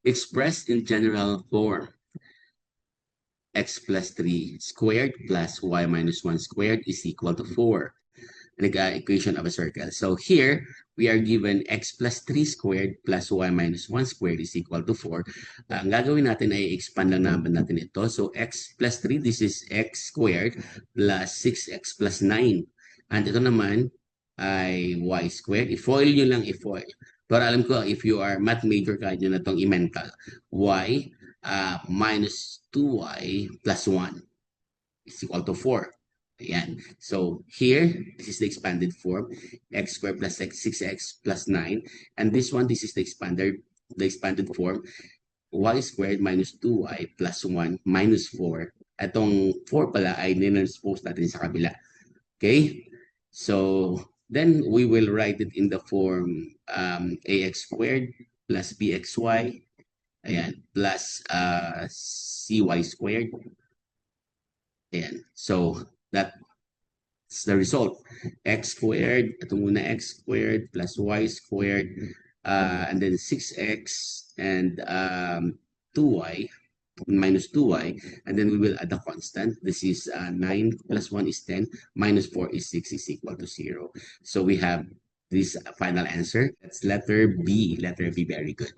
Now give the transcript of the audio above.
expressed in general form, x plus 3 squared plus y minus 1 squared is equal to 4. Equation of a circle. So here, we are given x plus 3 squared plus y minus 1 squared is equal to 4. Ang gagawin natin ay expand lang naman natin ito. So x plus 3, this is x squared plus 6x plus 9. And ito naman ay y squared. I-foil nyo lang, i-foil. Pero alam ko, if you are math major, kaya nyo na itong i-mental. Y minus 2y plus 1 is equal to 4. Ayan. So here, this is the expanded form, x squared plus 6x plus 9. And this one, this is the expanded form, y squared minus 2y plus 1 minus 4. Itong 4 pala ay ninanspose natin sa kabila. Okay? So then we will write it in the form ax squared plus bxy, ayan, plus cy squared. Ayan. So that's the result. X squared, ito muna x squared plus y squared, and then 6x and 2y minus 2y, and then we will add a constant. This is 9 plus 1 is 10, minus 4 is 6 is equal to 0. So we have this final answer. That's letter B. Letter B, very good.